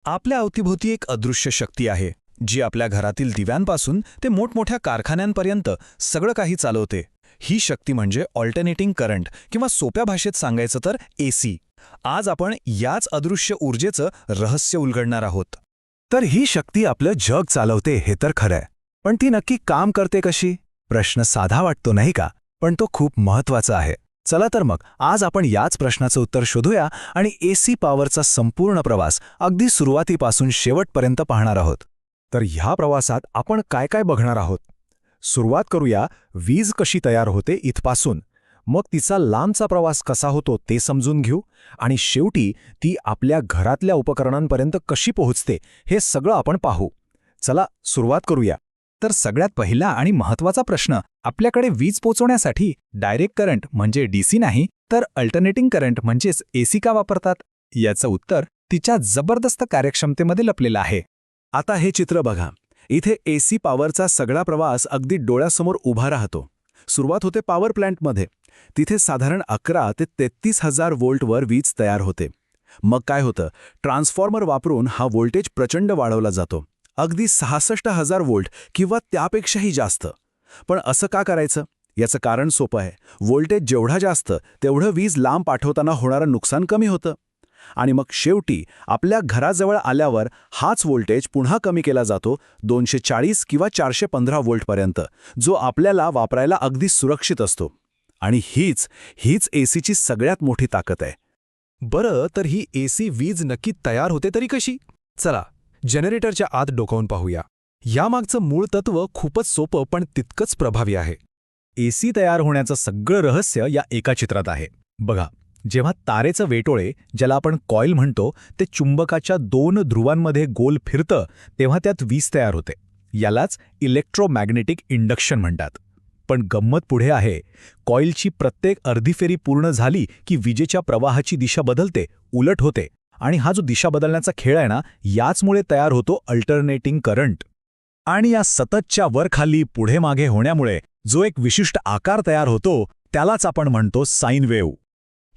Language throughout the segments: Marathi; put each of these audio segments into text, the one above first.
आपल्या अवतीभोवती एक अदृश्य शक्ती आहे जी आपल्या घरातील दिव्यांपासून ते मोठमोठ्या कारखान्यांपर्यंत सगळं काही चालवते. ही शक्ती म्हणजे ऑल्टरनेटिंग करंट किंवा सोप्या भाषेत सांगायचं तर एसी. आज आपण याच अदृश्य ऊर्जेचं रहस्य उलगडणार आहोत. तर ही शक्ती आपलं जग चालवते हे तर खरंय, पण ती नक्की काम करते कशी? प्रश्न साधा वाटतो नाही का, पण तो खूप महत्वाचा आहे. चला तर मग आज आपण याच प्रश्नाचं उत्तर शोधूया आणि एसी पॉवरचा संपूर्ण प्रवास अगदी सुरुवातीपासून शेवटपर्यंत पाहणार आहोत. तर ह्या प्रवासात आपण काय काय बघणार आहोत? सुरुवात करूया वीज कशी तयार होते इथपासून, मग तिचा लांबचा प्रवास कसा होतो ते समजून घेऊ, आणि शेवटी ती आपल्या घरातल्या उपकरणांपर्यंत कशी पोहोचते हे सगळं आपण पाहू. चला सुरुवात करूया. तर सगळ्यात पहिला आणि महत्त्वाचा प्रश्न, आपल्याकडे वीज पोचवण्यासाठी डायरेक्ट करंट म्हणजे डीसी नाही तर अल्टरनेटिंग करंट म्हणजेच एसी का वापरतात? याचं उत्तर तिच्या जबरदस्त कार्यक्षमतेमध्ये लपलेलं आहे. आता हे चित्र बघा. इथे एसी पॉवरचा सगळा प्रवास अगदी डोळ्यासमोर उभा राहतो. सुरुवात होते पॉवर प्लॅन्टमध्ये. तिथे साधारण 11 ते 33,000 व्होल्टवर वीज तयार होते. मग काय होतं? ट्रान्सफॉर्मर वापरून हा व्होल्टेज प्रचंड वाढवला जातो, अगदी 66,000 व्होल्ट किंवा त्यापेक्षाही जास्त. पण असं का करायचं? याचं कारण सोपं आहे. व्होल्टेज जेवढा जास्त तेवढं वीज लांब पाठवताना होणारं नुकसान कमी होतं. आणि मग शेवटी आपल्या घराजवळ आल्यावर हाच व्होल्टेज पुन्हा कमी केला जातो 240 किंवा 415 व्होल्टपर्यंत, जो आपल्याला वापरायला अगदी सुरक्षित असतो. आणि हीच एसीची सगळ्यात मोठी ताकद आहे. बरं, तर ही एसी वीज नक्की तयार होते तरी कशी? चला जनरेटरच्या आत डोकावून पाहूया. यामागचं मूळ तत्व खूपच सोपं पण तितकंच प्रभावी आहे. एसी तयार होण्याचं सगळं रहस्य या एका चित्रात आहे. बघा, जेव्हा तारेचं वेटोळे, ज्याला आपण कॉईल म्हणतो, ते चुंबकाच्या 2 ध्रुवांमध्ये गोल फिरतं तेव्हा त्यात वीज तयार होते. यालाच इलेक्ट्रोमॅग्नेटिक इंडक्शन म्हणतात. पण गंमत पुढे आहे. कॉईलची प्रत्येक अर्धी फेरी पूर्ण झाली की विजेच्या प्रवाहाची दिशा बदलते, उलट होते. आणि हा जो दिशा बदलण्याचा खेळ आहे ना, याचमुळे तयार होतो अल्टरनेटिंग करंट. आणि या सततच्या वरखाली पुढे मागे होण्यामुळे जो एक विशिष्ट आकार तयार होतो त्यालाच आपण म्हणतो साइन वेव्ह.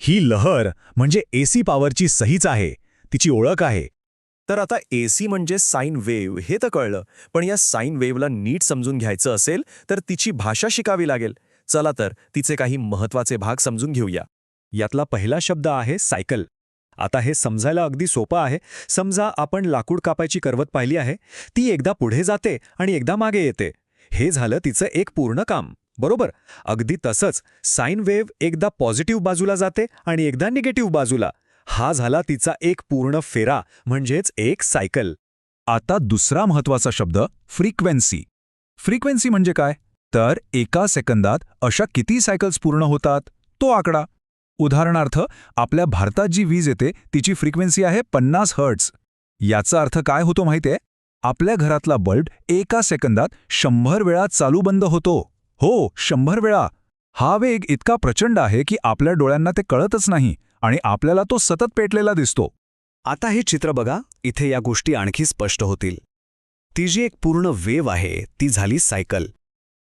ही लहर म्हणजे एसी पॉवरची सहीच आहे, तिची ओळख आहे. तर आता एसी म्हणजे साइन वेव्ह हे तर कळलं, पण या साइन वेव्हला नीट समजून घ्यायचं असेल तर तिची भाषा शिकावी लागेल. चला तर तिचे काही महत्त्वाचे भाग समजून घेऊया. यातला पहिला शब्द आहे सायकल. आता हे समजायला अगदी सोपं आहे. समजा आपण लाकूड कापायची करवत पाहिली आहे. ती एकदा पुढे जाते आणि एकदा मागे येते. हे झालं तिचं एक पूर्ण काम, बरोबर? अगदी तसंच साइन वेव्ह एकदा पॉझिटिव्ह बाजूला जाते आणि एकदा निगेटिव्ह बाजूला. हा झाला तिचा एक पूर्ण फेरा, म्हणजेच एक सायकल. आता दुसरा महत्त्वाचा शब्द फ्रिक्वेन्सी. फ्रिक्वेन्सी म्हणजे काय? तर एका सेकंदात अशा किती सायकल्स पूर्ण होतात तो आकडा. उदाहरणार्थ, आपल्या भारतात जी वीज येते तिची फ्रिक्वेन्सी आहे 50 हर्ट्झ. याचा अर्थ काय होतो माहितीये? आपल्या घरातला बल्ब एका सेकंदात 100 वेळा चालू बंद होतो. हो, 100 वेळा. हा वेग इतका प्रचंड आहे की आपल्या डोळ्यांना ते कळतच नाही आणि आपल्याला तो सतत पेटलेला दिसतो. आता हे चित्र बघा, इथे या गोष्टी आणखी स्पष्ट होतील. ती जी एक पूर्ण वेव्ह आहे ती झाली सायकल.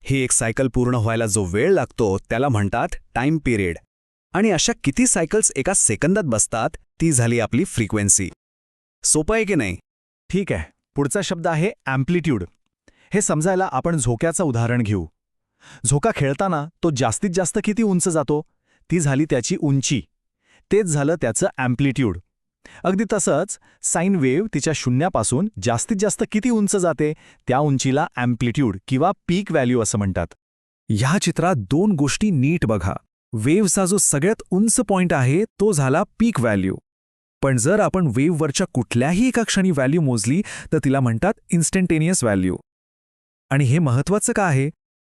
ही एक सायकल पूर्ण व्हायला जो वेळ लागतो त्याला म्हणतात टाइम पिरियड. आणि अशा किती सायकल्स एका सेकंदात बसतात ती झाली आपली फ्रिक्वेन्सी. सोपं आहे की नाही? ठीक आहे, पुढचा शब्द आहे अँप्लिट्यूड. हे समजायला आपण झोक्याचं उदाहरण घेऊ. झोका खेळताना तो जास्तीत जास्त किती उंच जातो? ती झाली त्याची उंची. तेच झालं त्याचं अँप्लिट्यूड. अगदी तसंच साइन वेव्ह तिच्या शून्यापासून जास्तीत जास्त किती उंच जाते त्या उंचीला अँप्लिट्यूड किंवा पीक व्हॅल्यू असं म्हणतात. ह्या चित्रात 2 गोष्टी नीट बघा. वेव्हचा जो सगळ्यात उंच पॉइंट आहे तो झाला पीक व्हॅल्यू. पण जर आपण वेव्हवरच्या कुठल्याही एका क्षणी व्हॅल्यू मोजली तर तिला म्हणतात इन्स्टंटेनियस व्हॅल्यू. आणि हे महत्त्वाचं का आहे?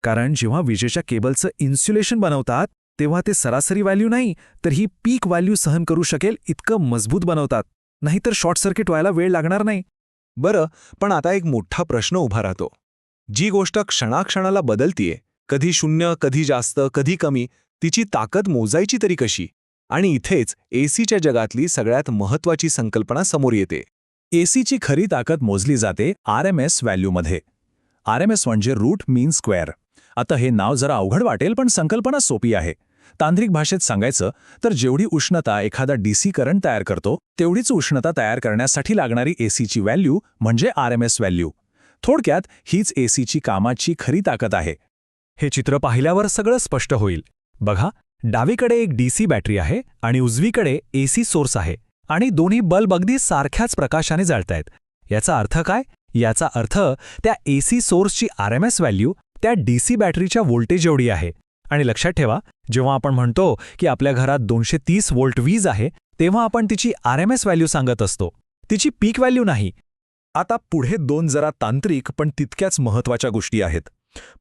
कारण जेव्हा विजेच्या केबलचं इन्सुलेशन बनवतात तेव्हा ते सरासरी व्हॅल्यू नाही तर ही पीक व्हॅल्यू सहन करू शकेल इतकं मजबूत बनवतात. नाहीतर शॉर्ट सर्किट व्हायला वेळ लागणार नाही. बरं, पण आता एक मोठा प्रश्न उभा राहतो. जी गोष्ट क्षणाक्षणाला बदलतीये, कधी 0, कधी जास्त, कधी कमी, तिची ताकद मोजायची तरी कशी? आणि इथेच एसीच्या जगातली सगळ्यात महत्त्वाची संकल्पना समोर येते. एसीची खरी ताकद मोजली जाते RMS व्हॅल्यूमध्ये. RMS म्हणजे रूट मीन स्क्वेअर. आता हे नाव जरा अवघड वाटेल पण संकल्पना सोपी आहे. तांत्रिक भाषेत सांगायचं तर जेवढी उष्णता एखादा डीसी करंट तयार करतो तेवढीच उष्णता तयार करण्यासाठी लागणारी एसीची व्हॅल्यू म्हणजे आरएमएस व्हॅल्यू. थोडक्यात हीच एसीची कामाची खरी ताकद आहे. हे चित्र पाहिल्यावर सगळं स्पष्ट होईल. बघा, डावीकडे एक डीसी बॅटरी आहे आणि उजवीकडे एसी सोर्स आहे आणि दोन्ही बल्ब अगदी सारख्याच प्रकाशाने जळतायत. याचा अर्थ काय? याचा अर्थ त्या एसी सोर्सची आरएमएस व्हॅल्यू त्या डीसी बॅटरीच्या व्होल्टेज एवढी आहे. आणि लक्षात ठेवा, जेव्हा आपण म्हणतो की आपल्या घरात 230 व्होल्ट वीज आहे, तेव्हा आपण तिची आरएमएस व्हॅल्यू सांगत असतो, तिची पीक व्हॅल्यू नाही. आता पुढे दोन जरा तांत्रिक पण तितक्याच महत्त्वाच्या गोष्टी आहेत.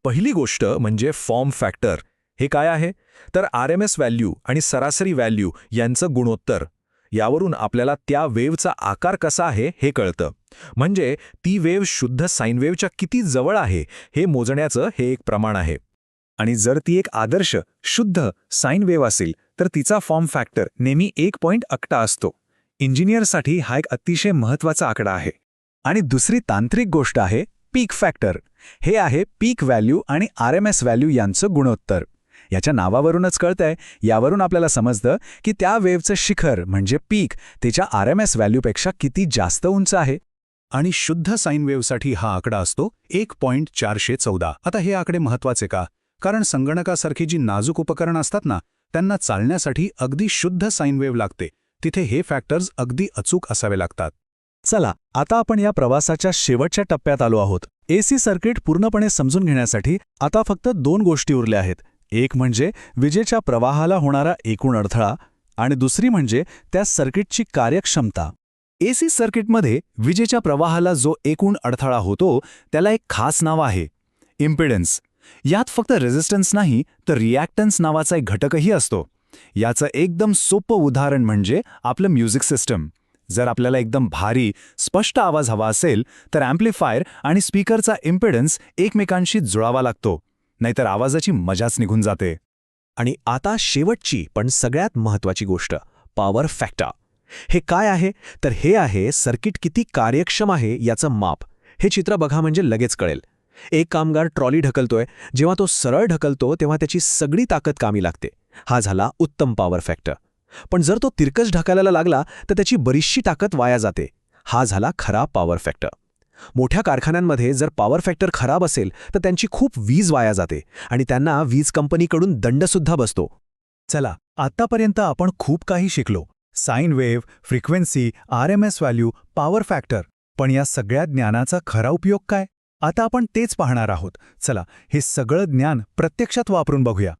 पहिली गोष्ट म्हणजे फॉर्म फॅक्टर. हे काय आहे? तर आरएमएस व्हॅल्यू आणि सरासरी व्हॅल्यू यांचं गुणोत्तर. यावरून आपल्याला त्या वेव्हचा आकार कसा आहे हे कळतं. म्हणजे ती वेव्ह शुद्ध साइन वेव्हच्या किती जवळ आहे हे मोजण्याचं हे एक प्रमाण आहे. आणि जर ती एक आदर्श शुद्ध साइन वेव्ह असेल तर तिचा फॉर्म फॅक्टर नेहमी 1.8 असतो. इंजिनियरसाठी हा एक अतिशय महत्त्वाचा आकडा आहे. आणि दुसरी तांत्रिक गोष्ट आहे पीक फॅक्टर. हे आहे पीक व्हॅल्यू आणि आरएमएस व्हॅल्यू यांचं गुणोत्तर. याच्या नावावरूनच कळतंय, यावरून आपल्याला समजतं की त्या वेव्हचं शिखर म्हणजे पीक तिच्या आरएमएस व्हॅल्यूपेक्षा किती जास्त उंच आहे. आणि शुद्ध साइन वेव्हसाठी हा आकडा असतो 1.414. आता हे आकडे महत्त्वाचे का? कारण संगणकासारखी जी नाजूक उपकरणं असतात ना, त्यांना चालण्यासाठी अगदी शुद्ध साइन वेव्ह लागते. तिथे हे फॅक्टर्स अगदी अचूक असावे लागतात. चला, आता आपण या प्रवासाच्या शेवटच्या टप्प्यात आलो आहोत. एसी सर्किट पूर्णपणे समजून घेण्यासाठी आता फक्त 2 गोष्टी उरल्या आहेत. एक म्हणजे विजेच्या प्रवाहाला होणारा एकूण अडथळा आणि दुसरी म्हणजे त्या सर्किटची कार्यक्षमता. एसी सर्किटमध्ये विजेच्या प्रवाहाला जो एकूण अडथळा होतो त्याला एक खास नाव आहे, इम्पिडन्स. यात फक्त रेझिस्टन्स नाही तर रिॲक्टन्स नावाचा एक घटकही असतो. याचं एकदम सोपं उदाहरण म्हणजे आपलं म्युझिक सिस्टम. जर आपल्याला एकदम भारी, स्पष्ट आवाज हवा असेल तर अँप्लिफायर आणि स्पीकरचा इम्पिडन्स एकमेकांशी जुळावा लागतो, नाहीतर आवाजाची मजाच निघून जाते. आणि आता शेवटची पण सगळ्यात महत्त्वाची गोष्ट, पॉवर फॅक्टर. हे काय आहे? तर हे आहे सर्किट किती कार्यक्षम आहे याचं माप. हे चित्र बघा म्हणजे लगेच कळेल. एक कामगार ट्रॉली ढकलतोय. जेव्हा तो सरळ ढकलतो तेव्हा त्याची सगळी ताकद कामी लागते. हा झाला उत्तम पॉवर फॅक्टर. पण जर तो तिरकस ढकलायला लागला तर त्याची बरीचशी ताकद वाया जाते. हा झाला खरा पॉवर फॅक्टर. मोठ्या कारखान्यांमध्ये जर पॉवर फॅक्टर खराब असेल तर त्यांची खूप वीज वाया जाते आणि त्यांना वीज कंपनीकडून दंडसुद्धा बसतो. चला, आत्तापर्यंत आपण खूप काही शिकलो. Sine wave, frequency, RMS value, power factor. पण या सगळ्या ज्ञानाचा खरा उपयोग काय? आता आपण तेच पाहणार आहोत. चला, हे सगळं ज्ञान प्रत्यक्षात वापरून बघूया.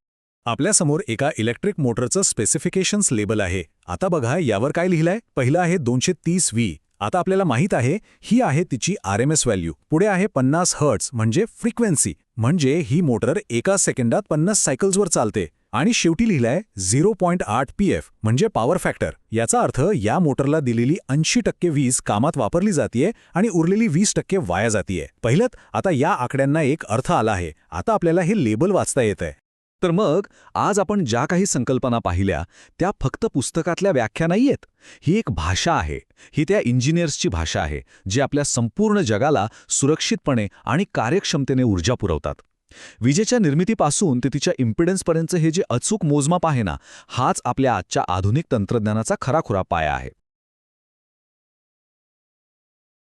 आपल्यासमोर एका इलेक्ट्रिक मोटरचं स्पेसिफिकेशन्स लेबल आहे. आता बघा यावर काय लिहिलंय. पहिलं आहे 230 व्ही. आता आपल्याला माहीत आहे ही आहे तिची आरएमएस व्हॅल्यू. पुढे आहे 50 हर्ट्झ म्हणजे फ्रिक्वेन्सी, म्हणजे ही मोटर एका सेकंदात 50 सायकल्सवर चालते. आणि शेवटी लिहिलंय 0.8 पीएफ म्हणजे पॉवर फॅक्टर. याचा अर्थ या मोटरला दिलेली 80% वीज कामात वापरली जातीये आणि उरलेली 20% वाया जातीये. पहिलंच आता या आकड्यांना एक अर्थ आला आहे. आता आपल्याला हे लेबल वाचता येतंय. तर मग आज आपण ज्या काही संकल्पना पाहिल्या त्या फक्त पुस्तकातल्या व्याख्या नाहीयेत. ही एक भाषा आहे. ही त्या इंजिनियर्सची भाषा आहे जी आपल्या संपूर्ण जगाला सुरक्षितपणे आणि कार्यक्षमतेने ऊर्जा पुरवतात. विजेच्या निर्मितीपासून ते तिच्या इम्पिडन्सपर्यंतचे हे जे अचूक मोजमाप आहे ना, हाच आपल्या आजच्या आधुनिक तंत्रज्ञानाचा खराखुरा पाया आहे.